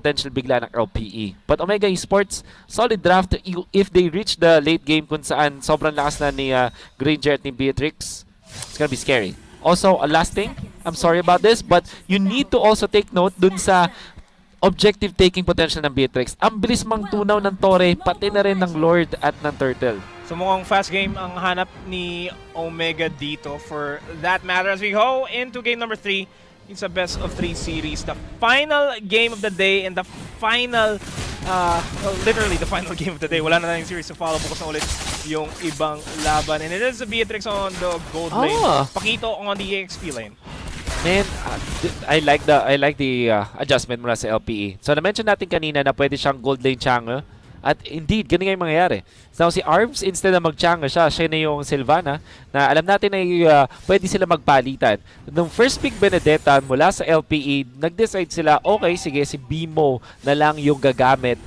potential bigla ng LPE. But Omega Esports, solid draft if they reach the late game kung saan sobrang lakas na ni Granger at ni Beatrix. It's gonna be scary. Also, last thing, I'm sorry about this, but you need to also take note dun sa objective taking potential ng Beatrix. Ang bilis mang tunaw ng Torre, pati na rin ng Lord at ng Turtle. So mukhang fast game ang hanap ni Omega dito for that matter as we go into game number 3. It's a best of 3 series. The final game of the day and the final, well, literally the final game of the day. Wala na tayong series to follow. Bukas na ulit yung ibang laban. And it is Beatrix on the gold lane. Pakito on the EXP lane. Man, I like the adjustment mula sa LPE. So na-mention natin kanina na pwede siyang gold lane Chang'e. At indeed, ganun nga yung mangyayari. So si Arms, instead na mag-Chang'e siya na yung Sylvana na alam natin na pwede sila magpalitan. Nung first pick Benedetta mula sa LPE, nag-decide sila, okay, sige, si Bimo na lang yung gagamit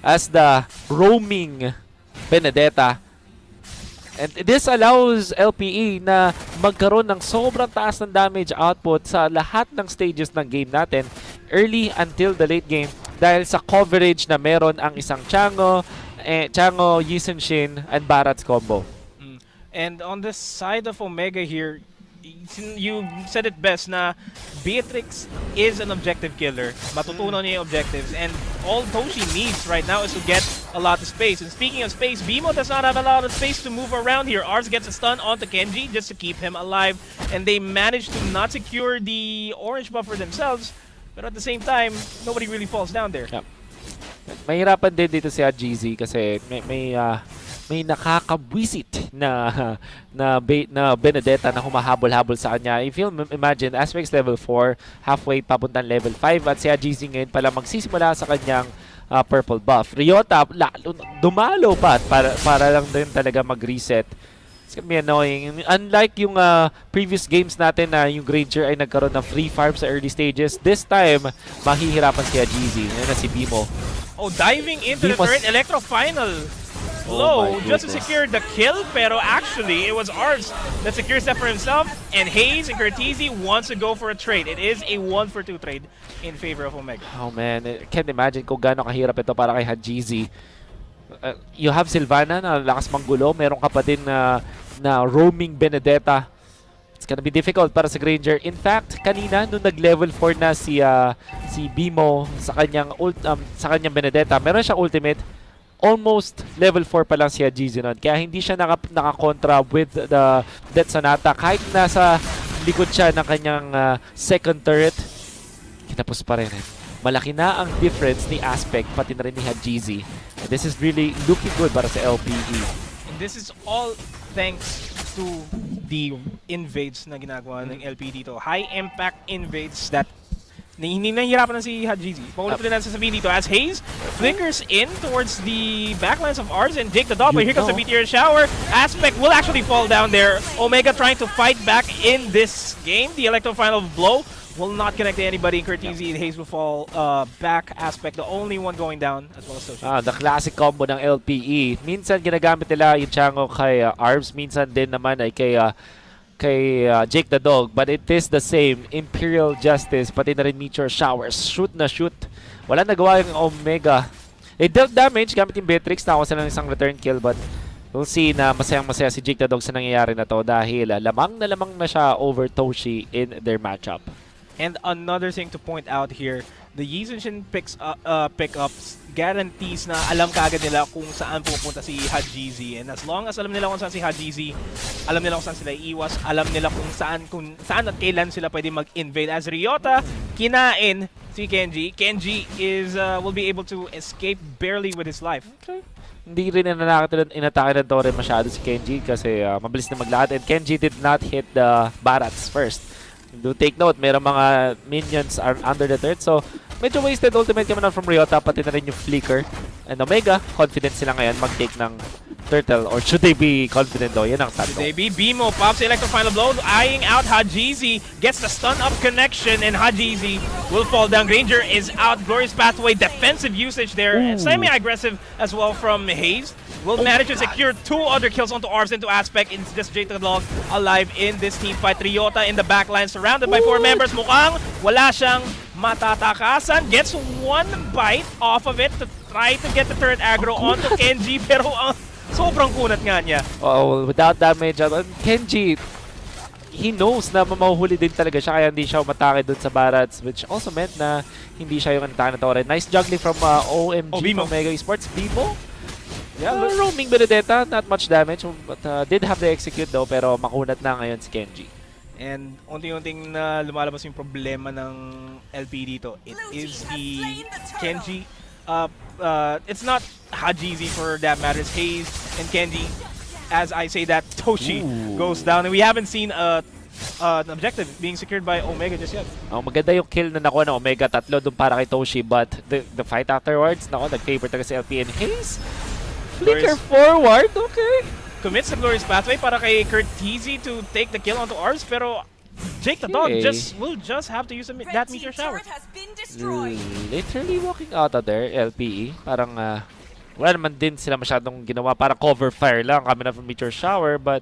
as the roaming Benedetta. And this allows LPE na magkaroon ng sobrang taas ng damage output sa lahat ng stages ng game natin early until the late game dahil sa coverage na meron ang isang Chang'e, Yisenshin, and Barat's combo. And on the side of Omega here, you said it best na Beatrix is an objective killer. Matutunan niya yung objectives. And all Toshi needs right now is to get a lot of space. And speaking of space, Bimo does not have a lot of space to move around here. Ars gets a stun onto Kenji just to keep him alive. And they manage to not secure the orange buff for themselves. But at the same time, nobody really falls down there. Yeah. Mahirapan din dito si GZ kasi may nakakabwisit na Benedetta na humahabol-habol sa kanya. If you imagine, Aspects level 4, halfway papuntang level 5 at si GZ ngayon pala magsisimula sa kanyang purple buff. Ryota, dumalo pa para lang din talaga mag-reset. It's gonna be annoying. Unlike yung previous games natin na yung Granger ay nagkaroon ng free farm sa early stages, this time, mahihirapan si GZ. Yan na si Bimo. Oh, diving into the third Electro final. Blow just to secure the kill, pero actually it was Ars that secures that for himself, and Hayes and Curtizi wants to go for a trade. It is a 1-for-2 trade in favor of Omega. Oh man, I can't imagine kung gaano kahirap ito para kay GZ. You have Sylvana na lakas manggulo, meron ka pa din na roaming Benedetta. It's gonna be difficult para sa Granger. In fact, kanina nung nag-level 4 na si Bimo sa kanyang Benedetta, meron siyang ultimate. Almost level 4 pa lang si GZ nun. Kaya hindi siya nakakontra with the Death Sonata. Kahit nasa likod siya ng kanyang second turret, kinapos pa rin. Malaki na ang difference ni Aspect, pati na rin ni GZ. And this is really looking good para sa LPE. And this is all thanks to the invades na ginagawa ng LPE dito. High impact invades that hindi nahihirapan na si GZ. Paulit din natin sasabihin dito as Hayes flickers in towards the backlines of Ars and Jake the Dog. But here comes the meteor shower. Aspect will actually fall down there. Omega trying to fight back in this game. The Electro final blow will not connect to anybody. Curtizi and Hayes will fall back. Aspect, the only one going down as well as Toshi. The classic combo ng LPE. Minsan ginagamit nila yung Chang'e kay Arbs. Minsan din naman ay kay Jake the Dog, but it is the same. Imperial Justice, pati na rin Meteor Showers. Shoot na shoot. Wala nagawa yung Omega. They dealt damage gamit yung Beatrix. Nakawa sila ng isang return kill, but we'll see na masayang-masaya si Jake the Dog sa nangyayari na to dahil lamang na siya over Toshi in their matchup. And another thing to point out here, the Yisenshin pickups guarantees na alam kaagad nila kung saan pupunta si GZ. And as long as alam nila kung saan si GZ, alam nila kung saan sila iiwas, alam nila kung saan at kailan sila pwede mag-invade. As Ryota, kinain si Kenji. Kenji will be able to escape barely with his life. Okay. Hindi rin inatake ng Torre masyado si Kenji kasi mabilis na maglakad. And Kenji did not hit the Barats first. Do take note, mayroong mga minions are under the turret. So, medyo wasted ultimate kami na from Ryota, pati na rin yung flicker. And Omega, confident sila ngayon mag-take ng turtle or should they be confident though? Yan ang tanong. Maybe Bimo pops the electro final blow, eyeing out Hajizi, gets the stun up connection, and Hajizi will fall down. Granger is out. Glorious Pathway, defensive usage there, and semi-aggressive as well from Hayes. Will manage to secure 2 other kills onto Arvs into Aspect. It's just Jake the Dog alive in this team fight. Ryota in the backline, surrounded by 4 members. Mukhang wala siyang matatakasan. Gets 1 bite off of it to try to get the turret aggro onto Kenji, pero sobrang kunat nga niya. Oh, without damage, Kenji, he knows na mahuhuli din talaga siya kaya hindi siya umatake dun sa Barats, which also meant na hindi siya yung atake na torrent. Nice juggling from OMG from Mega Esports. Bimo? Yeah, roaming Benedetta, not much damage, but did have to execute though, pero makunat na ngayon si Kenji. And unti-unting na lumalabas yung problema ng LP dito. It is the Kenji. It's not Hajizi for that matter, it's Hayes and Kenji. As I say that, Toshi goes down, and we haven't seen an objective being secured by Omega just yet. Maganda yung kill na nakuha ng Omega, 3 dun para kay Toshi, but the fight afterwards, nag-favor talaga si LP and Hayes. Flicker forward, okay. Commits the Glorious Pathway para kay Curtizi to take the kill onto Arvs, pero Jake the Dog will just have to use that Meteor Shower. Literally walking out of there, LPE. Parang wala naman din sila masyadong ginawa. Parang cover fire lang kami na from Meteor Shower, but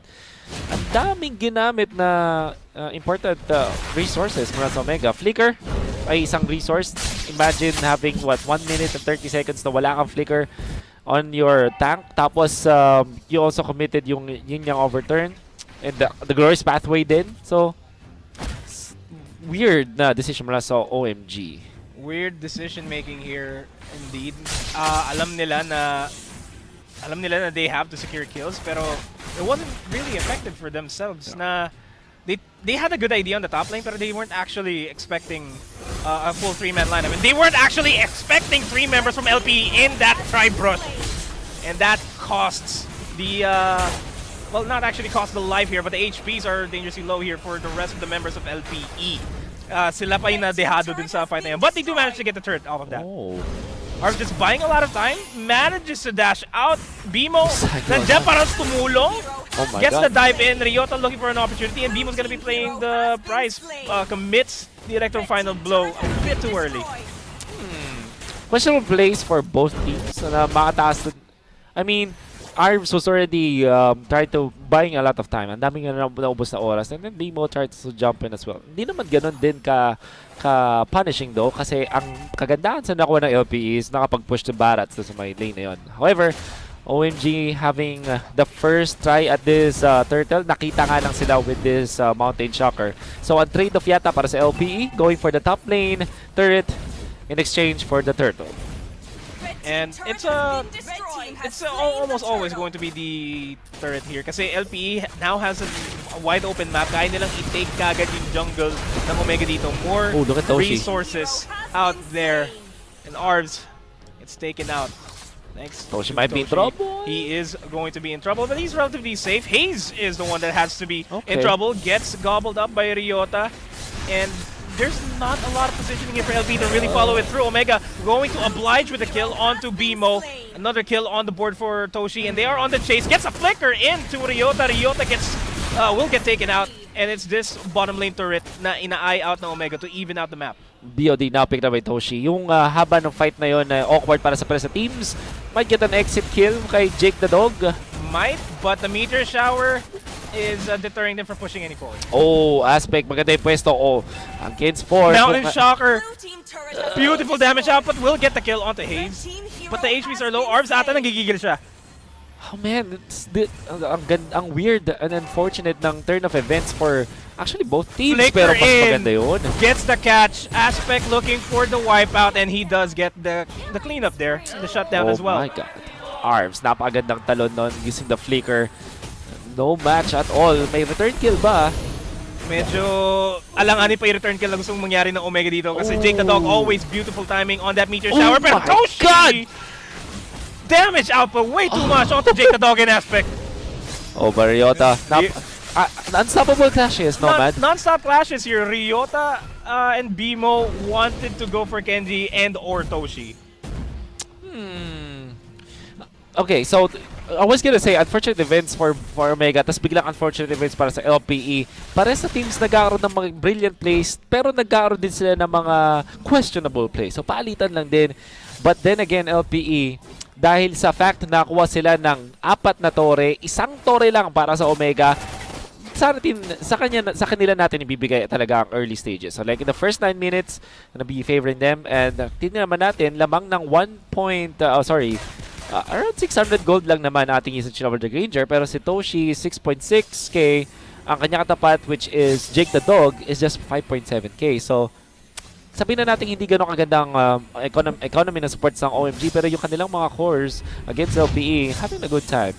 ang daming ginamit na important resources mula sa Omega. Flicker ay isang resource. Imagine having 1 minute and 30 seconds na wala kang flicker on your tank, tapos you also committed yung yin-yang overturn and the Glorious Pathway din. So weird na decision mula sa OMG. Weird decision making here indeed. Alam nila na they have to secure kills, pero it wasn't really effective for themselves. Na they had a good idea on the top lane, pero they weren't actually expecting a full 3-man line. I mean, they weren't actually expecting 3 members from LP in that tribe rush. And that costs the, well, not actually cost the life here, but the HPs are dangerously low here for the rest of the members of LPE. Sila pa yung nadehado dun sa fight na yun. But they do manage to get the turret off of that. Arv just buying a lot of time, manages to dash out. Bimo, nandiyan para tumulong. Gets the dive in. Ryota looking for an opportunity, and Bimo's gonna be playing the prize. Commits the electro final blow a bit too early. Questionable plays for both teams. Makataas. I mean, Arvs was already trying to buying a lot of time. Ang daming naubos na oras. And then Bimo tried to jump in as well. Hindi naman ganun din ka-punishing though, kasi ang kagandahan sa nakuha ng LP is nakapag-push to Barats sa may lane na yun. However, OMG having the first try at this turtle, nakita nga lang sila with this Mountain Shocker. So, ang trade-off yata para sa LPE, going for the top lane turret in exchange for the turtle. And it's almost always going to be the turret here kasi LPE now has a wide open map. Kaya nilang i-take kagad yung jungle ng Omega dito. More resources out there. And Arvs, it's taken out. Thanks. Toshi might be in trouble. He is going to be in trouble, but he's relatively safe. Hayes is the one that has to be in trouble. Gets gobbled up by Ryota. And there's not a lot of positioning here for LP to really follow it through. Omega going to oblige with a kill onto Bimo. Another kill on the board for Toshi, and they are on the chase. Gets a flicker into Ryota. Ryota will get taken out, and it's this bottom lane turret na ina-eye out ng Omega to even out the map. BOD now picked up by Toshi. Yung haba ng fight na yun, awkward para sa teams. Might get an exit kill kay Jake the Dog. Might, but the Meteor Shower is deterring them from pushing any forward. Oh, Aspect, maganda yung pwesto. Oh, against 4. Mountain Shocker. Beautiful damage output. Will get the kill onto Hayes. But the HPs are low. Arvs ata nagigigil siya. Oh man, ang weird and unfortunate ng turn of events for actually both teams. Flicker pero mas maganda yun. Gets the catch. Aspect looking for the wipeout, and he does get the cleanup there. The shutdown as well. Oh my god. Arvs, napakagandang talon nun using the flicker. No match at all. May return kill ba? Medyo alanganin pa yung return kill na gustong mangyari ng Omega dito kasi Jake the Dog always beautiful timing on that Meteor Shower. Pero Toshi! Damage output way too much onto Jake the Dog in Aspect. Oh, but Ryota. Unstoppable clashes, Nomad. Non-stop clashes here. Ryota and Bimo wanted to go for Kenji and or Toshi. Okay, so I was gonna say, unfortunate events for Omega, tapos biglang unfortunate events para sa LPE. Para sa teams nagkakaroon ng mga brilliant plays, pero nagkakaroon din sila ng mga questionable plays. So, palitan lang din. But then again, LPE, dahil sa fact na nakuha sila ng 4 na tore, 1 tore lang para sa Omega, sa kanila natin ibibigay talaga ang early stages. So like in the first 9 minutes, gonna be favoring them. And tingnan naman natin, lamang ng around 600 gold lang naman ating usage over the Granger. Pero si Toshi, 6.6k. Ang kanya katapat, which is Jake the Dog, is just 5.7k. So, sabihin na natin hindi ganun kagandang economy na supports ng OMG, pero yung kanilang mga cores against LPE, having a good time.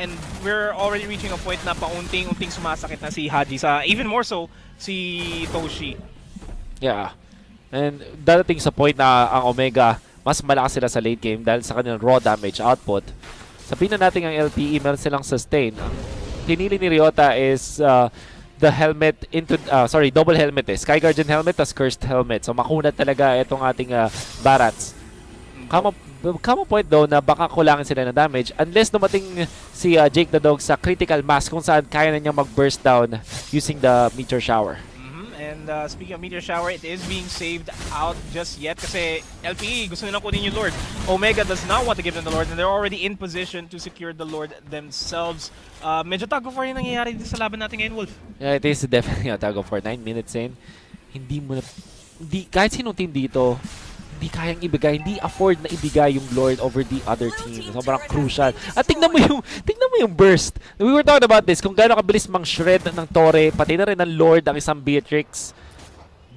And we're already reaching a point na paunting-unting sumasakit na si Haji even more so, si Toshi. Yeah. And dadating sa point na ang Omega, mas malakas sila sa late game dahil sa kanilang raw damage output. Sabihin na natin ang LPE, meron silang sustain. Pinili ni Ryota is the helmet into, double helmet eh. Sky Guardian helmet tas Cursed helmet. So makunat talaga itong ating Barats. Come point though na baka kulangin sila ng damage unless dumating si Jake the Dog sa critical mass kung saan kaya na niyang mag-burst down using the Meteor Shower. And speaking of Meteor Shower, it is being saved out just yet kasi LPE gusto nilang kunin yung Lord. Omega does not want to give them the Lord and they're already in position to secure the Lord themselves. Medyo tug of war yung nangyayari dito sa laban natin ngayon, Wolf. Yeah, it is definitely a tug of war. 9 minutes in, kahit sinong team dito, hindi kayang ibigay, hindi afford na ibigay yung Lord over the other team. Sobrang crucial. At tingnan mo yung burst. We were talking about this, kung gaano kabilis mang shred ng Torre, pati na rin ng Lord ang isang Beatrix.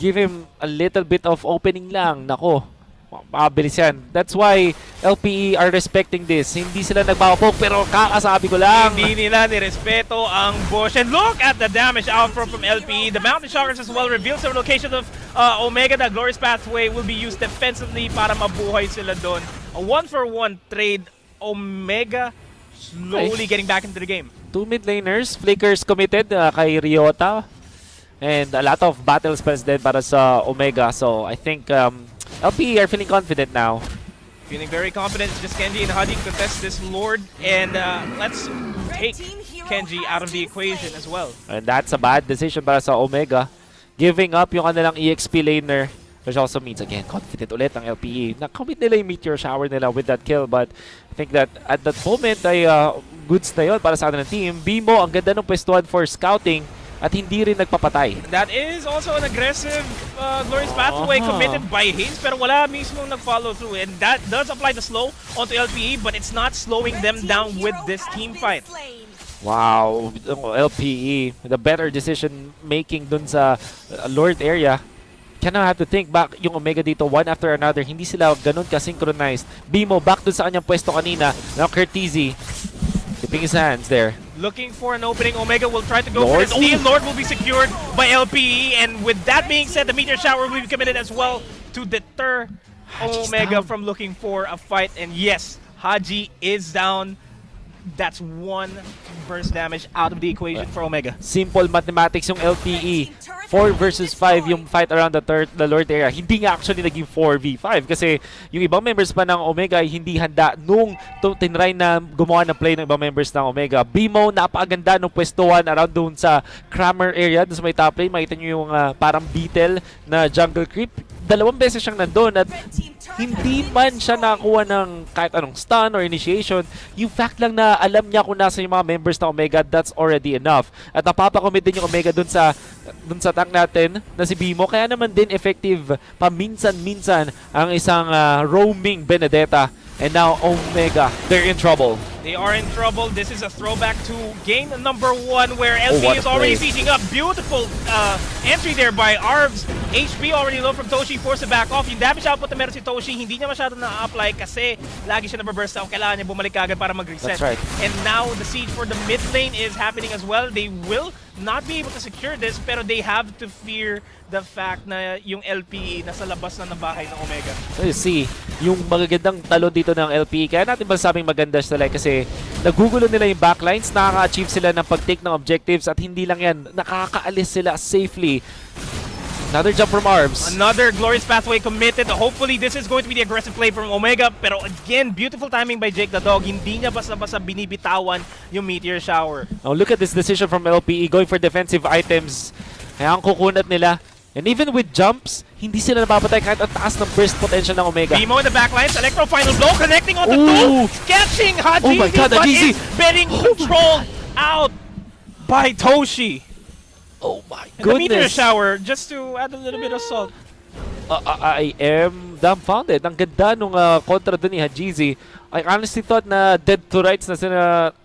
Give him a little bit of opening lang. Nako, makabilis yan. That's why LPE are respecting this. Hindi sila nagpapapoke, pero kakasabi ko lang. Hindi nila nirespeto ang bush. And look at the damage outflow from LPE. The Mountain Shockers as well reveals the location of Omega. The Glorious Pathway will be used defensively para mabuhay sila doon. A 1-for-1 trade. Omega slowly getting back into the game. 2 mid laners, flickers committed kay Ryota. And a lot of battle spells din para sa Omega. So I think LPE are feeling confident now. Feeling very confident. It's just Kenji and Haji contest this Lord. And let's take Kenji out of the equation as well. And that's a bad decision para sa Omega. Giving up yung kanilang EXP laner. Which also means, again, confident ulit ang LPE. Na-commit nila yung Meteor Shower nila with that kill. But I think that at that moment ay goods na yun para sa kanilang team. Bimo, ang ganda ng pwestuhan for scouting. At hindi rin nagpapatay. That is also an aggressive Glorious Pathway committed by Hayes, pero wala mismo nag-follow through. And that does apply the slow onto LPE, but it's not slowing them down with this team fight. Wow, LPE, the better decision making dun sa Lord area. Kind of have to think back yung Omega dito, one after another. Hindi sila ganun ka-synchronized. Bimo, back dun sa kanyang pwesto kanina. Now Curtizi, tipping his hands there. Looking for an opening. Omega will try to go for the steal. Lord will be secured by LPE. And with that being said, the Meteor Shower will be committed as well to deter Omega from looking for a fight. And yes, Haji is down. That's 1 burst damage out of the equation for Omega. Simple mathematics yung LPE. 4 versus 5 yung fight around the Lord area. Hindi nga actually naging 4v5 kasi yung ibang members pa ng Omega ay hindi handa nung tinry na gumawa ng play ng ibang members ng Omega. Bimo, napakaganda ng pwestuhan around doon sa Kramer area, doon sa may top lane. Makita nyo yung parang beetle na jungle creep. 2 beses siyang nandun at hindi man siya nakakuha ng kahit anong stun or initiation. Yung fact lang na alam niya kung nasa yung mga members ng Omega, that's already enough. At napapakomit din yung Omega dun sa tank natin na si Bimo. Kaya naman din effective paminsan-minsan ang isang roaming Benedetta. And now Omega, they're in trouble. They are in trouble. This is a throwback to game number 1 where LP is already sieging up. Beautiful entry there by Arvs. HP already low from Toshi, forced to back off. Yung damage output na meron si Toshi, hindi niya masyado na-apply kasi lagi siya nababurst out. Kailangan niya bumalik agad para mag-reset. That's right. And now the siege for the mid lane is happening as well. They will not be able to secure this, pero they have to fear the fact na yung LPE nasa labas na ng bahay ng Omega. So you see, yung magagandang talo dito ng LPE, kaya natin masabing maganda sila kasi nagugulo nila yung backlines, nakaka-achieve sila ng pag-take ng objectives at hindi lang yan, nakakaalis sila safely. Another jump from Arms. Another glorious pathway committed. Hopefully, this is going to be the aggressive play from Omega. Pero again, beautiful timing by Jake the Dog. Hindi niya basta-basta binibitawan yung Meteor Shower. Now look at this decision from LPE going for defensive items. Kaya ang kukunat nila. And even with jumps, hindi sila napapatay kahit ang taas ng burst potential ng Omega. Bimo in the backlines, Electro final blow, connecting on the Ooh. two, catching Haji, Oh my God, but Hajizi. is being controlled out by Toshi. Oh my And the Meteor goodness. Shower, just to add a little bit of salt. I am dumbfounded. Ang ganda nung kontra dun ni Hajizi. I honestly thought na dead to rights na sila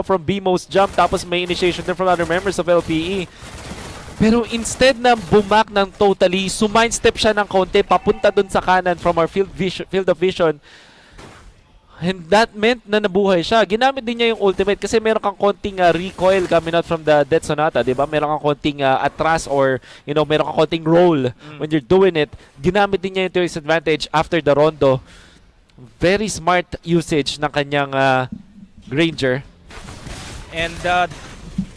from Bimo's jump tapos may initiation din from other members of LPE. Pero instead na bumak ng totally, sumindstep siya ng konti papunta dun sa kanan from our field of vision. And that meant na nabuhay siya. Ginamit din niya yung ultimate kasi meron kang konting recoil coming out from the Death Sonata, di ba? Meron kang konting atras or, you know, meron kang konting roll when you're doing it. Ginamit din niya yung to his advantage after the rondo. Very smart usage ng kanyang Granger. And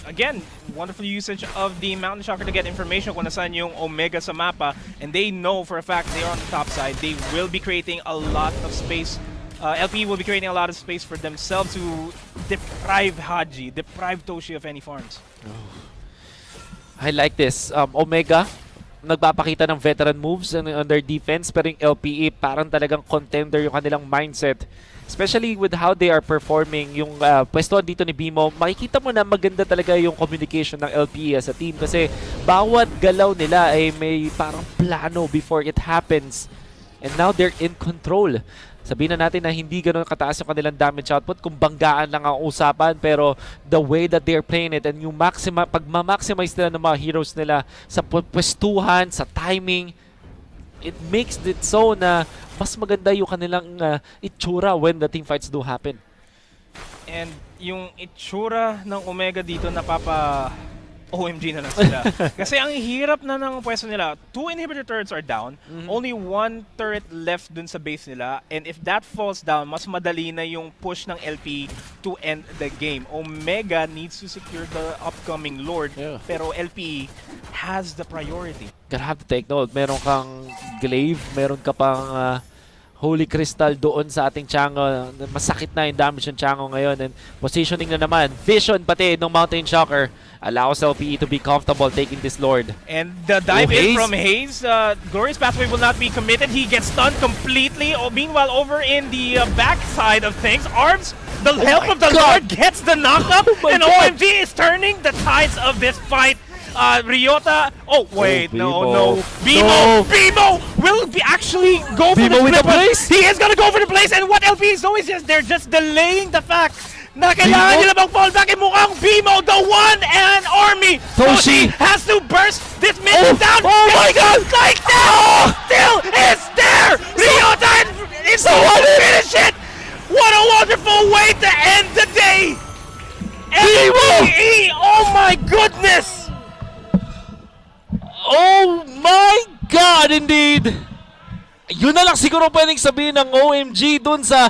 again, wonderful usage of the Mountain Shocker to get information kung nasaan yung Omega sa mapa. And they know for a fact they're on the top side. They will be creating a lot of space. LP will be creating a lot of space for themselves to deprive Haji, deprive Toshi of any farms. I like this. Omega, nagpapakita ng veteran moves on their defense, pero yung LPE parang talagang contender yung kanilang mindset. Especially with how they are performing, yung pwestuhan dito ni Bimo, makikita mo na maganda talaga yung communication ng LPE as a team kasi bawat galaw nila ay may parang plano before it happens. And now they're in control. Sabihin na natin na hindi ganoon kataas yung kanilang damage output kung banggaan lang ang usapan, pero the way that they're playing it and yung pagma-maximize nila ng mga heroes nila sa pwestuhan, sa timing, it makes it so na mas maganda yung kanilang itsura when the team fights do happen. And yung itsura ng Omega dito OMG na lang sila. Kasi ang hirap na ng pwesto nila. 2 inhibitor turrets are down. Only 1 turret left dun sa base nila. And if that falls down, mas madali na yung push ng LP to end the game. Omega needs to secure the upcoming Lord. Yeah. Pero LP has the priority. Gotta have to take note. Meron kang Glaive, meron ka pang Holy Crystal doon sa ating Chango. Masakit na yung damage ng Chango ngayon. And positioning na naman. Vision pati ng Mountain Shocker allows LPE to be comfortable taking this Lord. And the dive in Hayes. from Hayes. Glorious Pathway will not be committed. He gets stunned completely. Meanwhile, over in the backside of things, Arms, the help of the Lord, gets the knockup. And OMG is turning the tides of this fight. Ryota. Oh, wait. No. Bimo will actually go for Bimo the with the flip. place? He is gonna go for the place. And what LP is doing is they're just delaying the fact na kailangan nila mag-fall back. Mukhang Bimo, the one and army. Toshi has to burst this mid down. Oh my God! Like that! Still is there! Ryota is the one to finish it! What a wonderful way to end the day! LPE! Oh my goodness! Oh my God, indeed! Yun na lang siguro pwedeng sabihin ng OMG dun sa